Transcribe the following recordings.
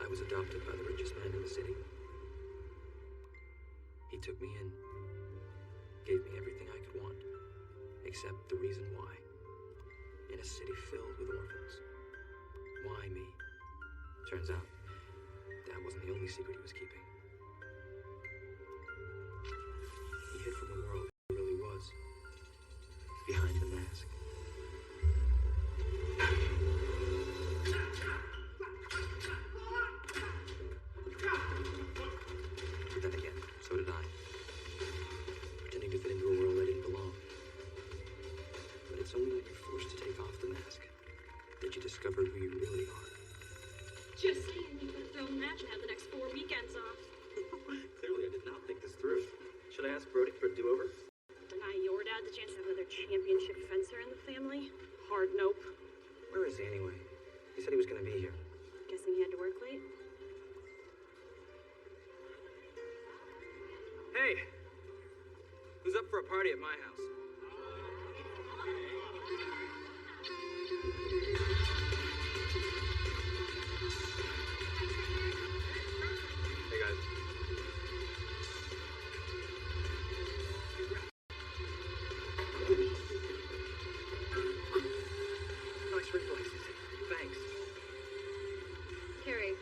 was adopted by the richest man in the city. He took me in, gave me everything I could want, except the reason why. In a city filled with orphans. Why me? Turns out, that wasn't the only secret he was keeping. He hid from the world who he really was, behind the mask. But then again, so did I. Pretending to fit into a world I didn't belong. But it's only when you're forced to take off the mask that you discover who you really are. Just saying, you could throw a match and have the next 4 weekends off. Clearly, I did not think this through. Should I ask Brody for a do-over? Deny your dad the chance to have another championship fencer in the family? Hard nope. Where is he anyway? He said he was going to be here. Guessing he had to work late? Hey! Who's up for a party at my house? Hey guys. Nice reflexes. Thanks. Carrie.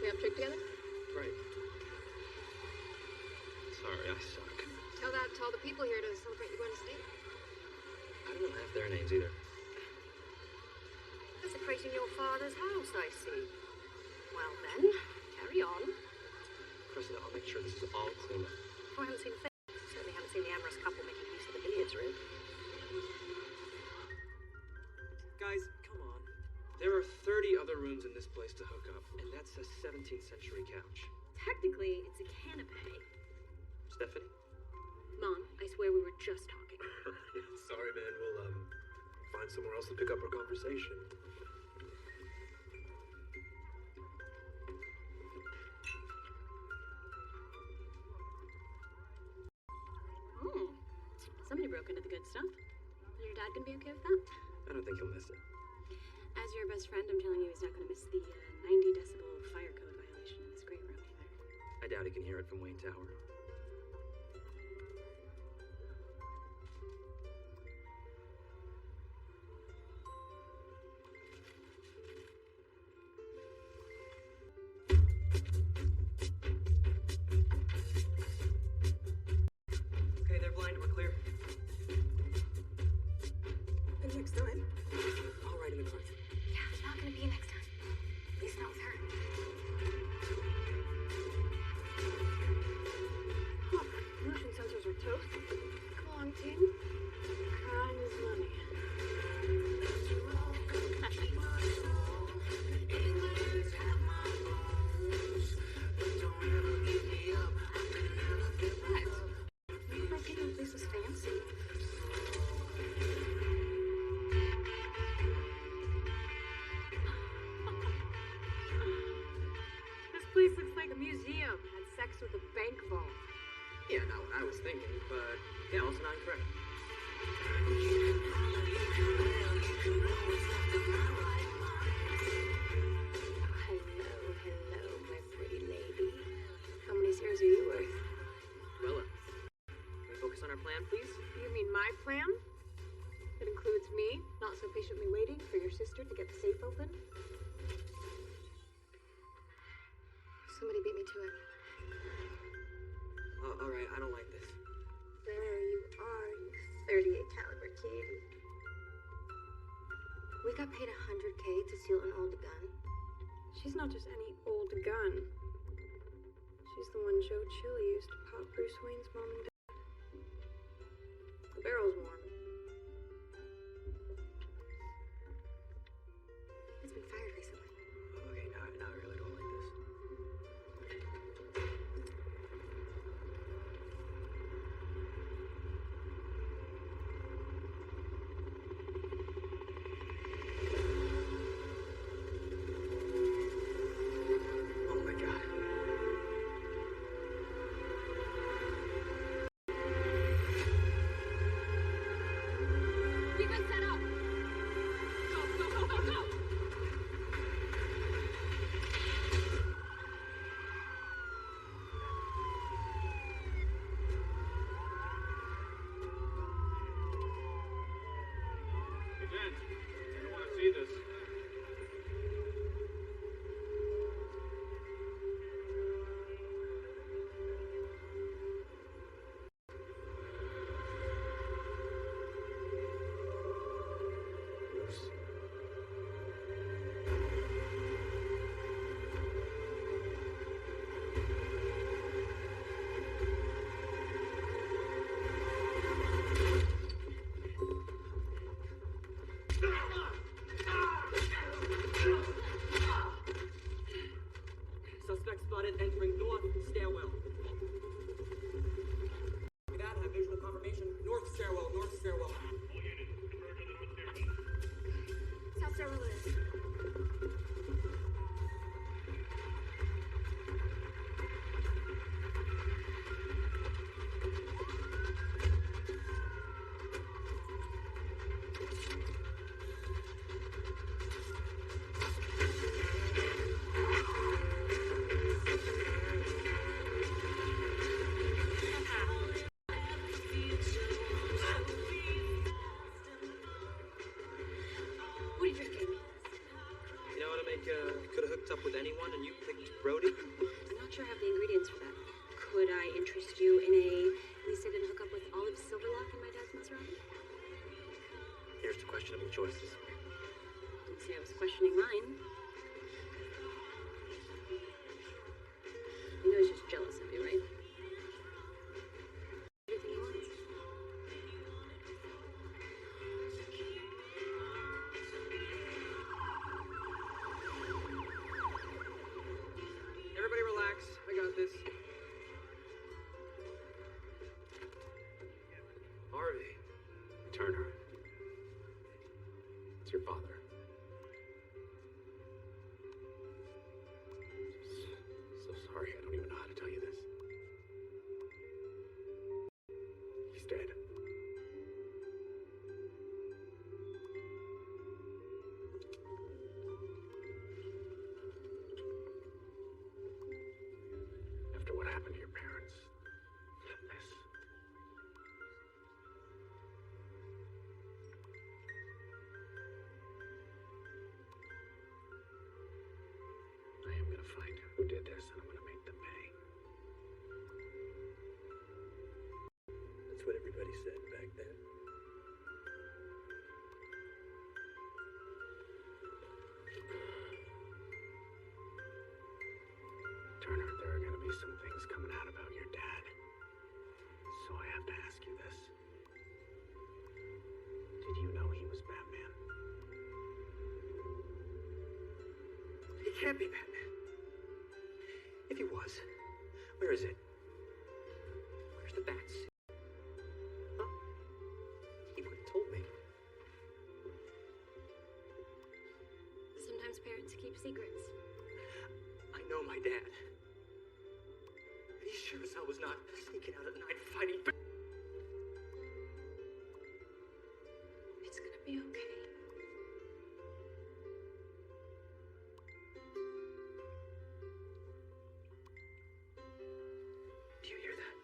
We have a trip together? Right. Sorry, I suck. Tell that to all the people here to celebrate you going to state. I don't know half their names either. Desecrating your father's house, I see. Well then, carry on. Cressida, I'll make sure this is all cleaned up. Oh, I haven't seen a thing. Certainly haven't seen the amorous couple making use of the billiards room. Guys, come on. There are 30 other rooms in this place to hook up, and that's a 17th century couch. Technically, it's a canapé. Stephanie? Mom, I swear we were just talking. Sorry, man. We'll, find somewhere else to pick up our conversation. Somebody broke into the good stuff. Is your dad gonna be okay with that? I don't think he'll miss it. As your best friend, I'm telling you he's not gonna miss the 90 decibel fire code violation in this great room either. I doubt he can hear it from Wayne Tower. Okay, they're blind. We're clear. And next time, All right, in the front. Yeah, it's not gonna be next time. At least not with her. Oh, motion sensors are toast. Come on, team. Crime is money. What? This place is fancy. This place looks like a museum. Had sex with a bank vault. Yeah, not what I was thinking, but yeah, also not incorrect. Hello, my pretty lady. How many zeros are you worth? Bella, can we focus on our plan, please? You mean my plan? That includes me, not so patiently waiting for your sister to get the safe open? Somebody beat me to it. All right, I don't like this. There you are, you 38 caliber kid. We got paid $100K to steal an old gun. She's not just any old gun. She's the one Joe Chill used to pop Bruce Wayne's mom and dad. The barrel's warm. It's been fired recently. Okay, now I really don't like this. Oh my God. choices. Didn't say I was questioning mine. You know he's just jealous of you, right? Everything he wants. Everybody relax. I got this. Harvey. Turner. It's your father. So sorry, I don't even know how to tell you this. He's dead. After what happened to your parents. This. I am gonna find who did this, and I'm gonna make them pay. That's what everybody said back then. Turner, there are gonna be some things coming out about your dad. So I have to ask you this. Did you know he was Batman? He can't be Batman. If he was, where is it? Where's the bat suit? Huh? He would have told me. Sometimes parents keep secrets. I know my dad. He sure as hell was not sneaking out at night fighting. It's gonna be okay. Do you hear that?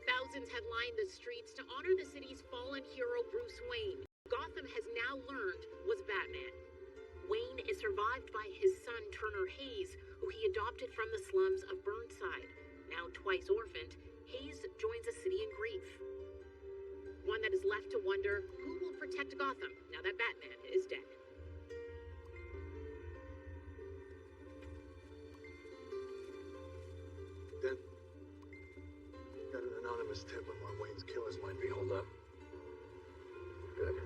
Thousands had lined the streets to honor the city's fallen hero Bruce Wayne, who Gotham has now learned was Batman. Wayne is survived by his son Turner Hayes, who he adopted from the slums of Burnside. Now twice orphaned, Hayes joins the city in grief. One that is left to wonder who will protect Gotham now that Batman is dead. Then, got an anonymous tip on where Wayne's killers might be holed up. Good.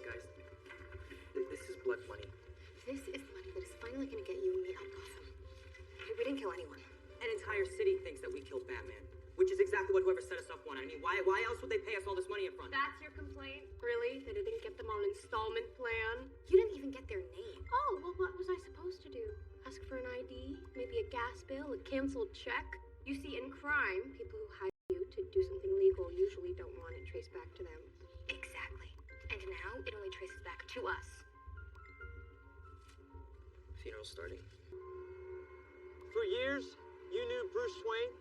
Guys, this is blood money. This is the money that is finally gonna get you and me out of Gotham. Hey, we didn't kill anyone. An entire city thinks that we killed Batman, which is exactly what whoever set us up wanted. I mean, why else would they pay us all this money up front? That's your complaint? Really? That I didn't get them on an installment plan? You didn't even get their name. Oh, well, what was I supposed to do? Ask for an ID? Maybe a gas bill? A canceled check? You see, in crime, people who hire you to do something legal usually don't want it traced back to them. Exactly. And now it only traces back to us. Funeral starting. For years, you knew Bruce Wayne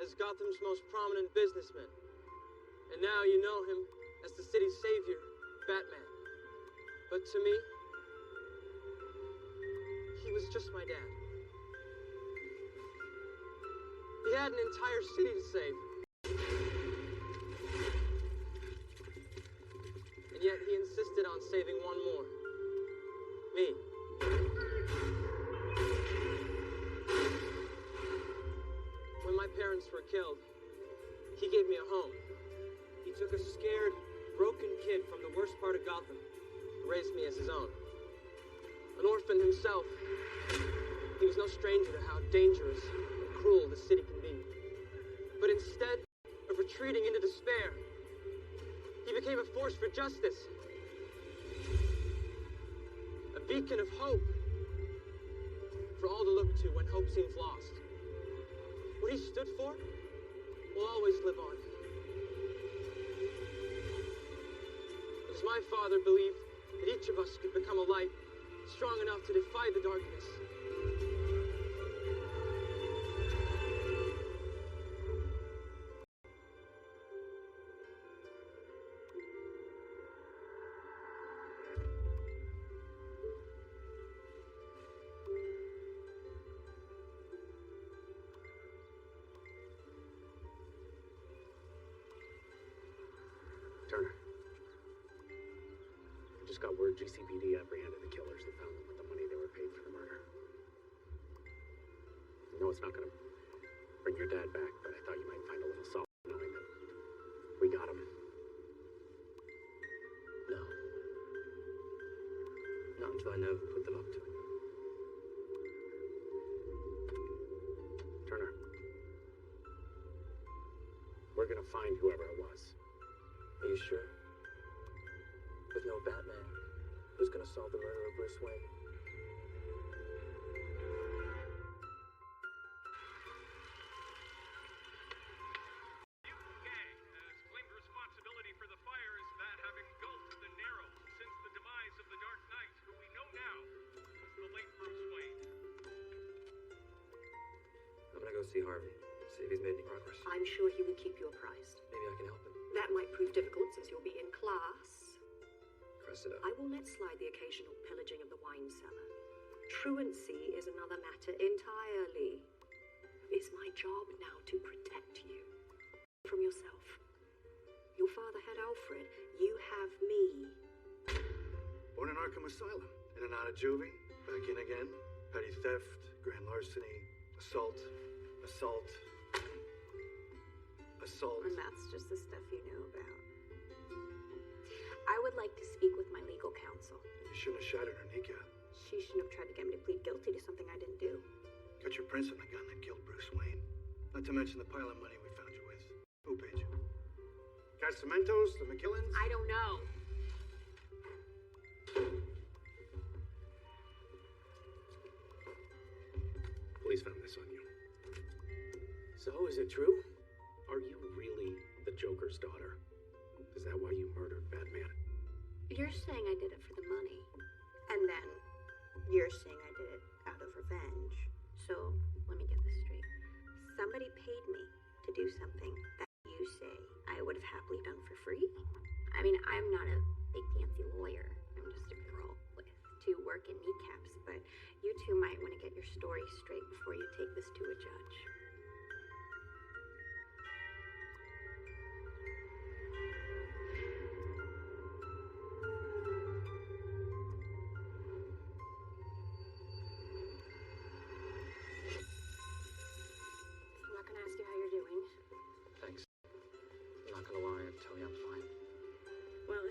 as Gotham's most prominent businessman. And now you know him as the city's savior. Batman. But to me, he was just my dad. He had an entire city to save. And yet he insisted on saving one more. Me. When my parents were killed, he gave me a home. He took a scared, broken kid from the worst part of Gotham and raised me as his own. An orphan himself, he was no stranger to how dangerous and cruel the city can be. But instead of retreating into despair, he became a force for justice. A beacon of hope for all to look to when hope seems lost. What he stood for will always live on. As my father believed that each of us could become a light strong enough to defy the darkness. Turner. I just got word GCPD apprehended the killers and found them with the money they were paid for the murder. I know it's not gonna bring your dad back, but I thought you might find a little solace knowing that we got him. No. Not until I know who put them up to it. Turner. We're gonna find whoever it was. Are you sure? With no Batman, who's gonna solve the murder of Bruce Wayne? Mutant gang has claimed responsibility for the fires that have engulfed the Narrows since the demise of the Dark Knight, who we know now as the late Bruce Wayne. I'm gonna go see Harvey, see if he's made any progress. I'm sure he will keep you apprised. Maybe I can help him. That might prove difficult since you'll be in class. Cressida. I will let slide the occasional pillaging of the wine cellar. Truancy is another matter entirely. It's my job now to protect you from yourself. Your father had Alfred. You have me. Born in Arkham Asylum, in and out of juvie, back in again. Petty theft, grand larceny, assault. And that's just the stuff you know about. I would like to speak with my legal counsel. You shouldn't have shattered her kneecap. She shouldn't have tried to get me to plead guilty to something I didn't do. Got your prints on the gun that killed Bruce Wayne. Not to mention the pile of money we found you with. Who paid you? Castementos, the McKillans? I don't know. Police found this on you. So, is it true? Are you really the Joker's daughter? Is that why you murdered Batman? You're saying I did it for the money. And then you're saying I did it out of revenge. So, let me get this straight. Somebody paid me to do something that you say I would have happily done for free? I mean, I'm not a big fancy lawyer. I'm just a girl with 2 working kneecaps. But you two might want to get your story straight before you take this to a judge.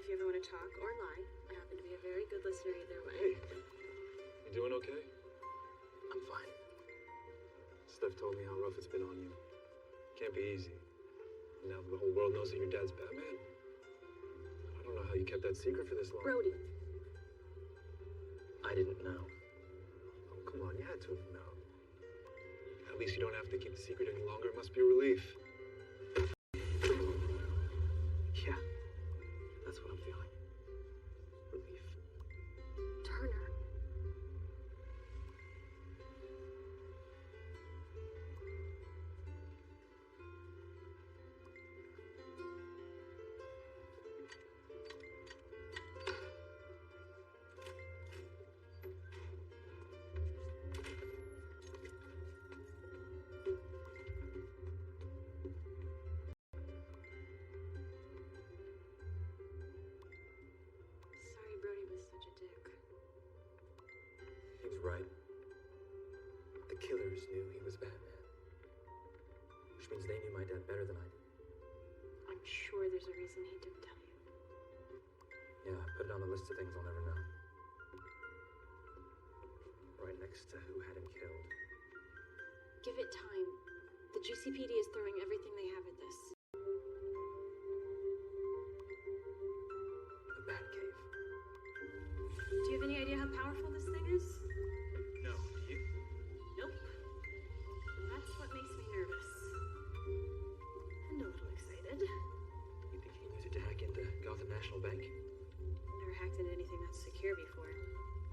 If you ever want to talk or lie, I happen to be a very good listener either way. Hey, you doing okay? I'm fine. Steph told me how rough it's been on you. Can't be easy. Now the whole world knows that your dad's Batman. I don't know how you kept that secret for this long. Brody. I didn't know. Oh, come on, you had to have known. At least you don't have to keep the secret any longer. It must be a relief. Yeah. That's what I'm feeling. Relief. Turner. right. The killers knew he was Batman. Which means they knew my dad better than I did. I'm sure there's a reason he didn't tell you. Yeah, I put it on the list of things I'll never know. Right next to who had him killed. Give it time. The GCPD is throwing everything they have at this. The Batcave. Do you have any idea how powerful this thing is? No, do you? Nope. That's what makes me nervous. And a little excited. You think you can use it to hack into Gotham National Bank? Never hacked into anything that's secure before.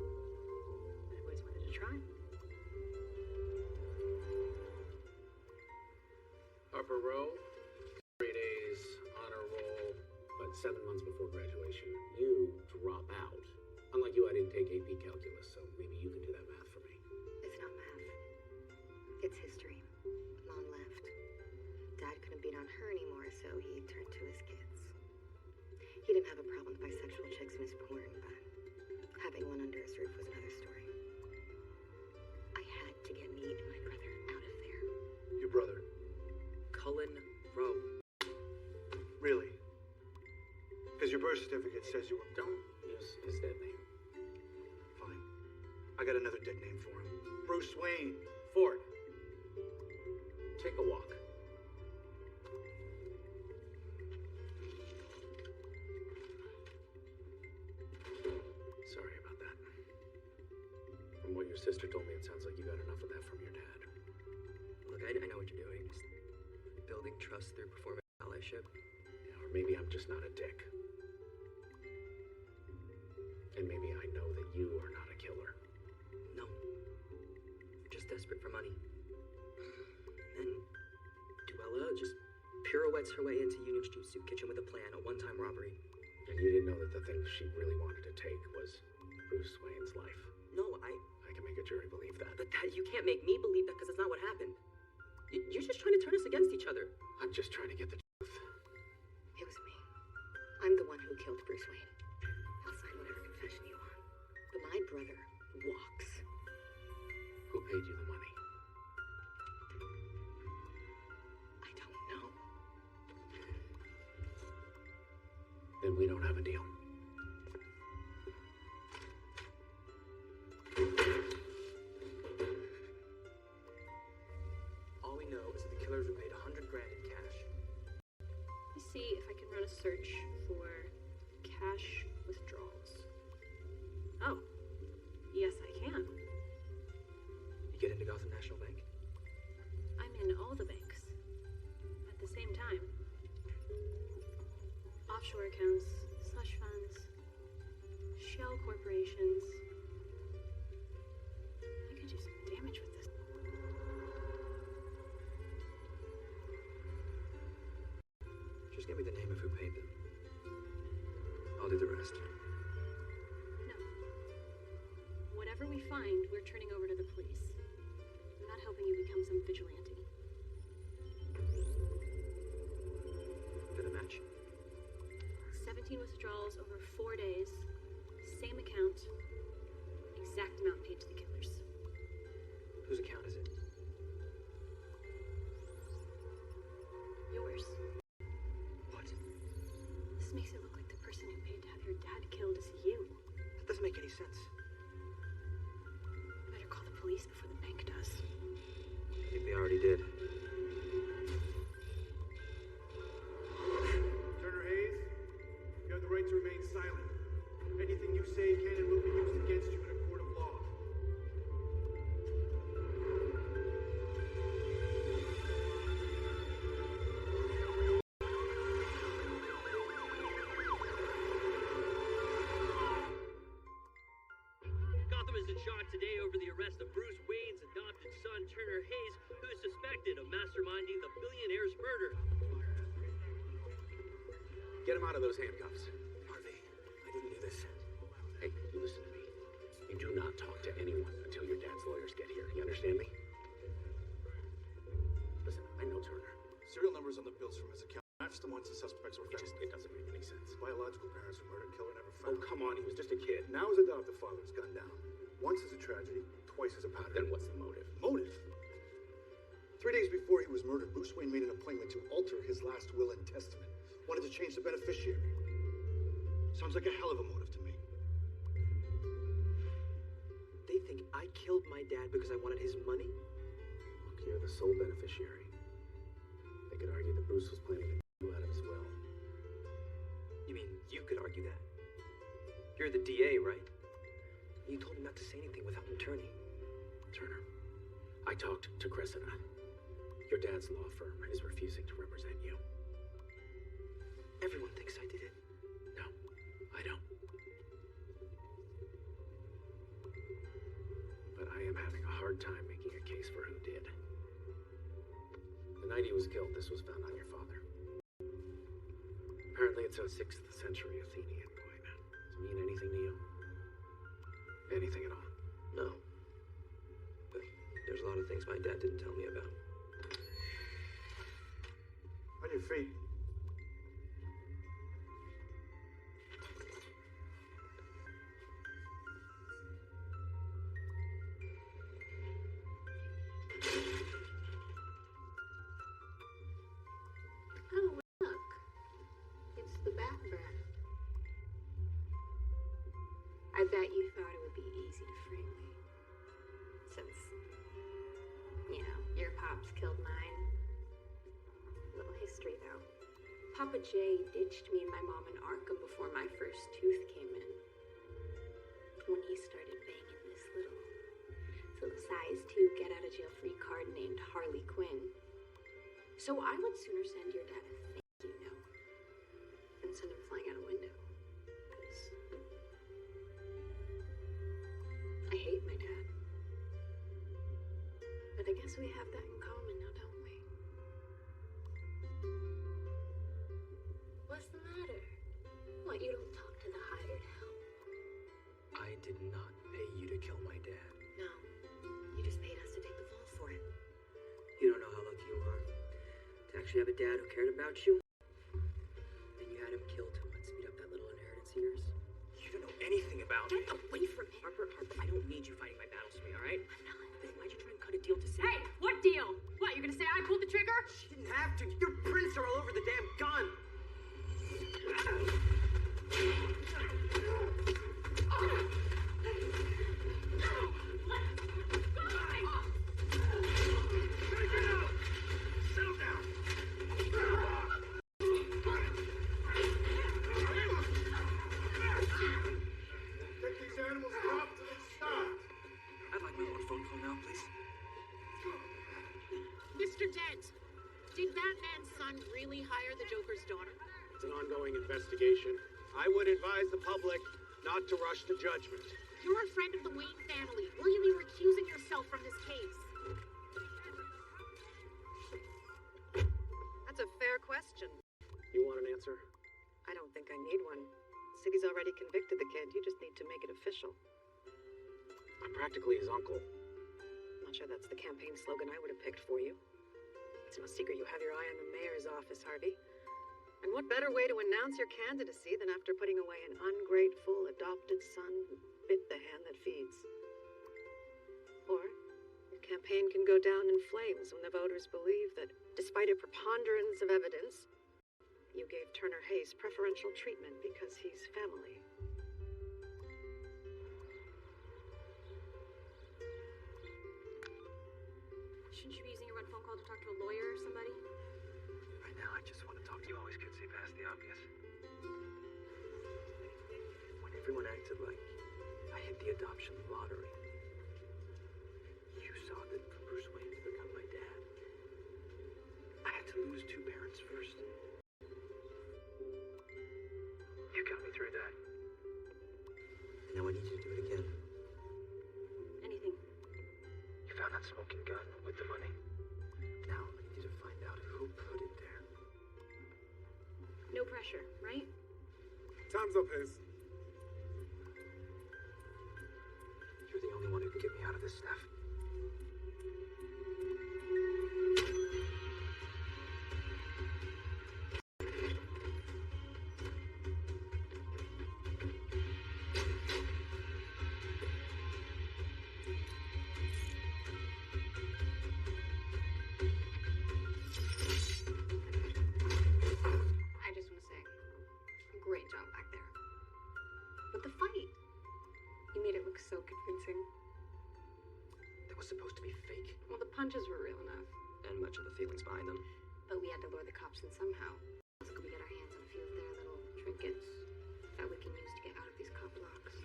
I've always wanted to try. Upper row, 3 days, honor roll, but 7 months before graduation, you drop out. Unlike you, I didn't take AP Calculus, so maybe you can do that math for me. It's not math. It's history. Mom left. Dad couldn't beat on her anymore, so he turned to his kids. He didn't have a problem with bisexual chicks in his porn, but having one under his roof was another story. I had to get me and my brother out of there. Your brother? Cullen Rowe. Really? Because your birth certificate says you were... Don't use his dead name. Fine. I got another dead name for him. Bruce Wayne. Ford, take a walk. Sorry about that. From what your sister told me, it sounds like you got enough of that from your dad. Look, I know what you're doing. Just building trust through performance allyship. Yeah, or maybe I'm just not a dick. And maybe I know that you are not a killer. No. You're just desperate for money. And Duella just pirouettes her way into Union Street Soup Kitchen with a plan, a one-time robbery. And you didn't know that the thing she really wanted to take was Bruce Wayne's life. No, I can make a jury believe that. But you can't make me believe that because it's not what happened. You're just trying to turn us against each other. I'm just trying to get the truth. It was me. I'm the one who killed Bruce Wayne. I'll sign whatever confession you want. But my brother walks. Who paid you the money? I don't know. Then we don't have a deal. All we know is that the killers were paid $100 grand in cash. Let me see if I can run a search for cash withdrawals. Oh, yes I can. You get into Gotham National Bank? I'm in all the banks at the same time. Offshore accounts, slush funds, shell corporations. I could do some damage with this. Just give me the name of who paid them. I'll do the rest. No. Whatever we find, we're turning over to the police. I'm not helping you become some vigilante. For the match? 17 withdrawals over 4 days. Same account. Exact amount paid to the killers. Whose account is it? Yours. What? This makes it look like the person who paid to have your dad killed is you. That doesn't make any sense. Better call the police before the bank does. I think they already did. Turner Hayes, you have the right to remain silent. Anything you say can and will be used against you in a court of law. Gotham is in shock today over the arrest of Bruce Wayne's adopted son, Turner Hayes, who is suspected of masterminding the billionaire's murder. Get him out of those handcuffs. Harvey, I didn't do this. Hey, you listen to me. You do not talk to anyone until your dad's lawyers get here. You understand me? Listen, I know Turner. Serial numbers on the bills from his account match the ones the suspects were found. It doesn't make any sense. Biological parents who murdered killer never Oh, found. come on, he was just a kid. Now his adoptive father was gunned down. Once is a tragedy, twice as a pattern. Then what's the motive? Motive? 3 days before he was murdered, Bruce Wayne made an appointment to alter his last will and testament. Wanted to change the beneficiary. Sounds like a hell of a motive to me. They think I killed my dad because I wanted his money? Look, you're the sole beneficiary. They could argue that Bruce was planning to get you out of his will. You mean you could argue that? You're the DA, right? You told him not to say anything without an attorney. Turner, I talked to Cressida. Your dad's law firm is refusing to represent you. Everyone thinks I did it. No, I don't. But I am having a hard time making a case for who did. The night he was killed, this was found on your father. Apparently it's a 6th century Athenian coin. Does it mean anything to you? Anything at all? No. But there's a lot of things my dad didn't tell me about. On your feet. Oh, look. It's the Bat Brat. I bet you thought it would be easy to frame me. Since, your pops killed mine. Little history, though. Papa J ditched me and my mom in Arkham before my first tooth came in. When he started banging this little size 2 get-out-of-jail-free card named Harley Quinn. So I would sooner send your dad a thank you note than send him flying out a window. 'Cause I hate my dad. But I guess we have that in common now, don't we? What's the matter? What, you don't talk to the hired help? I did not pay you to kill my dad. No, you just paid us to take the fall for it. You don't know how lucky you are to actually have a dad who cared about you. And you had him killed to speed up that little inheritance of yours. You don't know anything about Get me. away from him. Harper, I don't need you fighting my battles for me, all right? I'm not. Then why'd you try and cut a deal to save Hey, what deal? What, you're gonna say I pulled the trigger? She didn't have to. Your prints are all over the damn gun. Settle down. Get these animals dropped to the stop. I'd like my own phone call now, please. Mr. Dent, did Batman's son really hire the Joker's daughter? It's an ongoing investigation. I would advise the public not to rush to judgment. You're a friend of the Wayne family. Will you be recusing yourself from this case? That's a fair question. You want an answer? I don't think I need one. The city's already convicted the kid. You just need to make it official. I'm practically his uncle. Not sure that's the campaign slogan I would have picked for you. It's no secret you have your eye on the mayor's office, Harvey. And what better way to announce your candidacy than after putting away an ungrateful adopted son who bit the hand that feeds? Or your campaign can go down in flames when the voters believe that, despite a preponderance of evidence, you gave Turner Hayes preferential treatment because he's family. Shouldn't you be using your red phone call to talk to a lawyer or somebody? Right now, I just want to talk to you. Always could see past the obvious. When everyone acted like I hit the adoption lottery, you saw that for Bruce Wayne to become my dad, I had to lose 2 parents first. You got me through that. And now I need you to do it again. Anything. You found that smoking gun with the money. Now I need you to find out who put it there. No pressure, right? Time's up, Hayes. You're the only one who can get me out of this stuff. hunches were real enough. And much of the feelings behind them. But we had to lure the cops in somehow. How else could we get our hands on a few of their little trinkets that we can use to get out of these cop locks?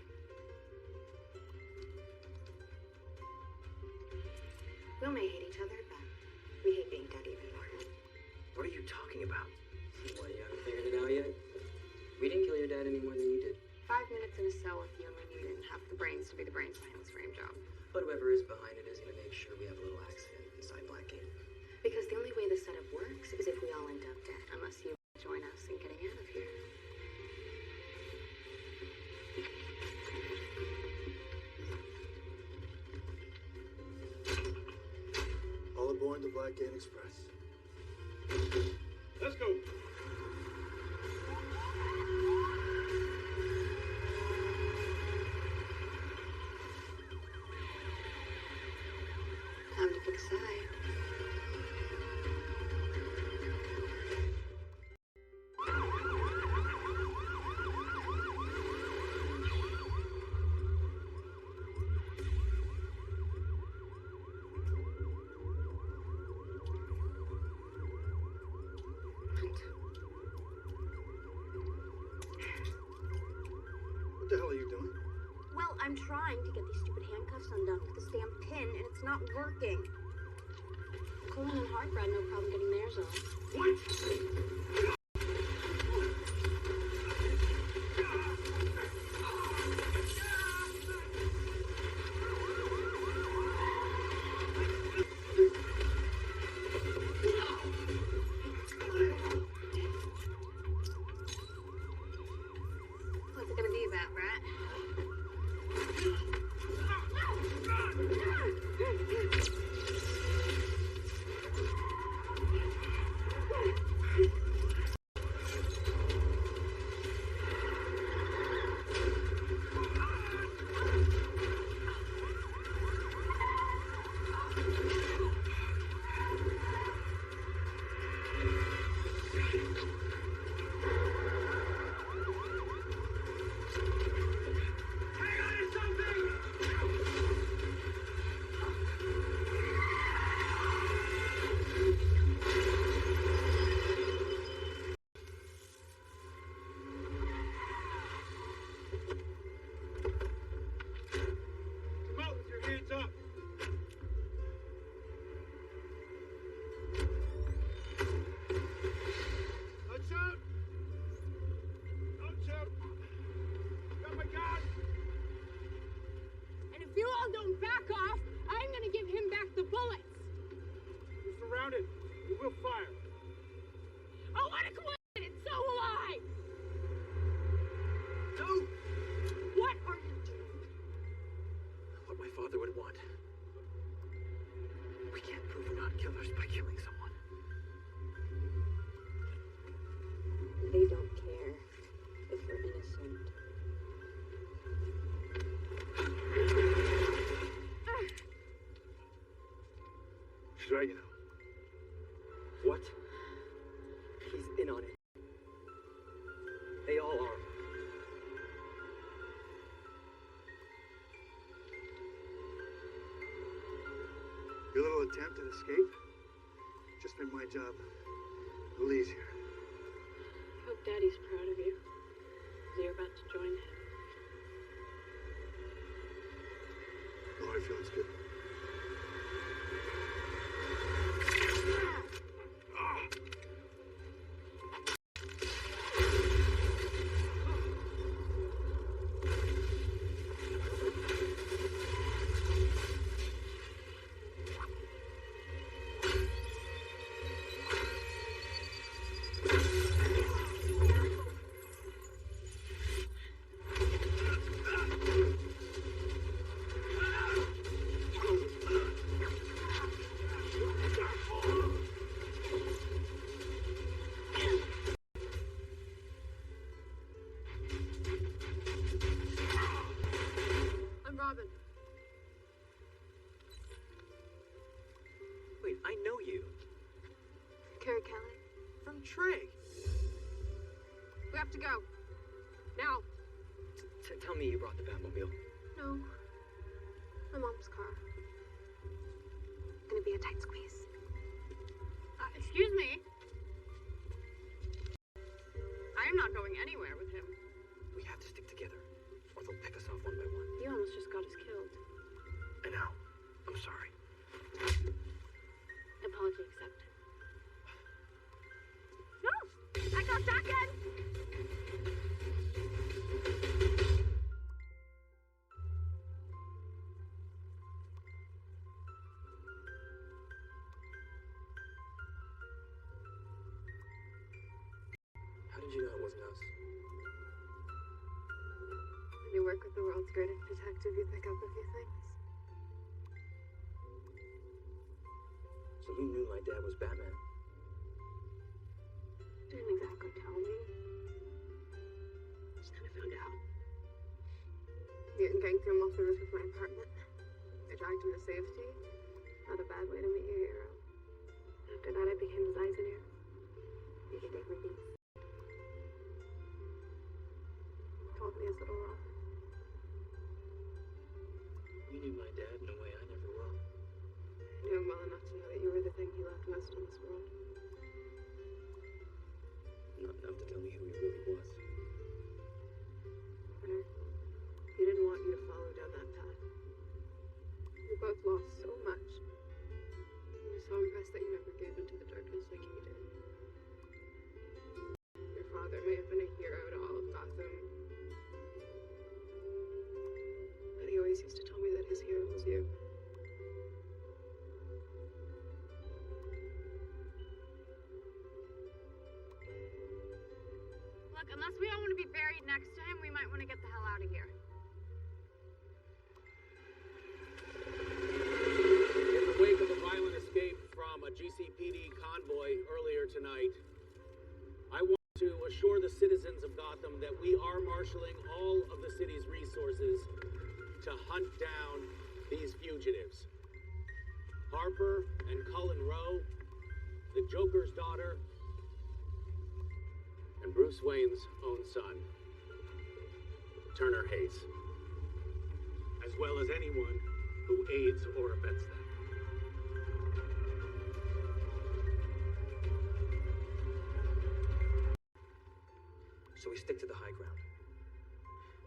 We may hate each other, but we hate being dead even more. What are you talking about? What, you haven't figured it out yet? We didn't kill your dad any more than you did. 5 minutes in a cell with you and when you didn't have the brains to be the brains behind this frame job. But whoever is behind it is going to make sure we have a little accident inside Blackgate. Because the only way the setup works is if we all end up dead. Unless you join us in getting out of here. All aboard the Blackgate Express. Let's go. Time to pick a side. What the hell are you doing? Well, I'm trying to get these stupid handcuffs undone with this damn pin, and it's not working. Colin and Harper had no problem getting theirs off. What? What's it gonna be about, Rat? Come out with your hands up. Don't shoot. Don't shoot. Got my gun. And if you all don't back off, I'm gonna give him back the bullets. We're surrounded. We will fire. Oh, what a coincidence! So will I! No! What are you doing? What my father would want. We can't prove we're not killers by killing someone. They don't care if we're innocent. She's right, you know. What? He's in on it. They all are. Your little attempt at escape just made my job a little easier. I hope Daddy's proud of you. You're about to join him. No hard feelings, kid. I'm Robin. Wait, I know you. Carrie Kelly. From Trey. We have to go. Now. Tell me you brought the Batmobile. No. My mom's car. Gonna be a tight squeeze. Excuse me. I am not going anywhere with him. We have to stick together, or they'll pick us off one by one. You almost just got us killed. I know. I'm sorry. Apology accepted. No! I got shotgun! How did you know it wasn't us? When you work with the world's greatest detective, you pick up a few things. So you knew my dad was Batman? Didn't exactly tell me. Just kind of found out. Mutant gang threw multiverse with my apartment. I dragged him to safety. Not a bad way to meet your hero. After that, I became his eyes and ears. You could take my beats. Called me his little rock. You knew my dad in a way I never will. I knew him well enough to know that you were the thing he loved most in this world. Not enough to tell me who he really was. Hunter, he didn't want you to follow down that path. We both lost so much. He was so impressed that you never gave into the darkness like he did. Your father may have been a hero to all of Gotham, but he always used to tell me that his hero was you. Look, unless we all want to be buried next to him, we might want to get the hell out of here. In the wake of a violent escape from a GCPD convoy earlier tonight, I want to assure the citizens of Gotham that we are marshaling all of the city's resources to hunt down these fugitives. Harper and Cullen Rowe, the Joker's daughter, and Bruce Wayne's own son, Turner Hayes, as well as anyone who aids or abets them. So we stick to the high ground.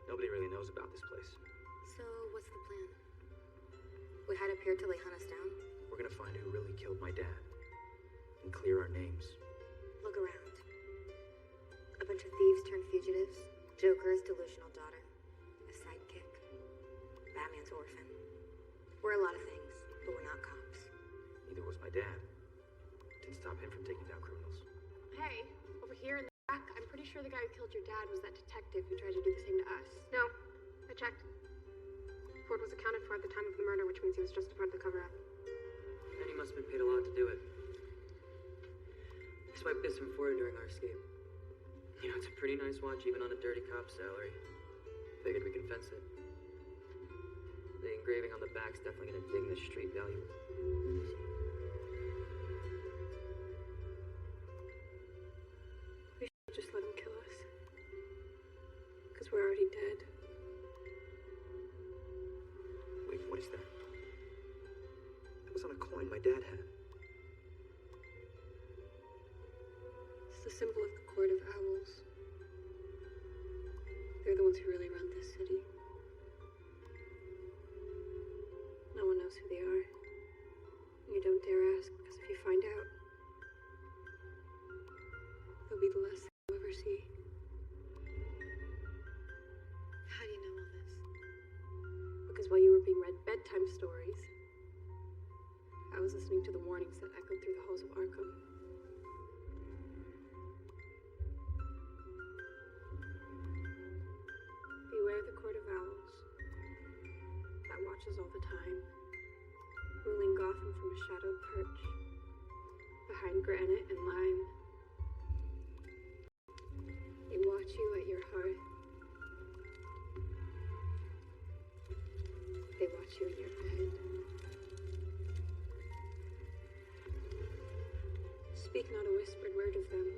Nobody really knows about this place. So, what's the plan? We hide up here till they hunt us down? We're gonna find who really killed my dad and clear our names. Look around. A bunch of thieves turned fugitives. Joker's delusional daughter. A sidekick. Batman's orphan. We're a lot of things, but we're not cops. Neither was my dad. Didn't stop him from taking down criminals. Hey, over here in the back, I'm pretty sure the guy who killed your dad was that detective who tried to do the same to us. No, I checked. Ford was accounted for at the time of the murder, which means he was just a part of the cover-up. And he must have been paid a lot to do it. I swiped this from Ford during our escape. You know, it's a pretty nice watch even on a dirty cop's salary. Figured we can fence it. The engraving on the back's definitely gonna ding the street value. We should just let him kill us. Because we're already dead. Wait, what is that? That was on a coin my dad had. It's the symbol of the Court of Owls. They're the ones who really run this city. No one knows who they are. And you don't dare ask, because if you find out, they'll be the last thing you'll ever see. How do you know all this? Because while you were being read bedtime stories, I was listening to the warnings that echoed through the halls of Arkham. Beware the Court of Owls that watches all the time, ruling Gotham from a shadowed perch, behind granite and lime. They watch you at your hearth. They watch you in your bed. Speak not a whispered word of them.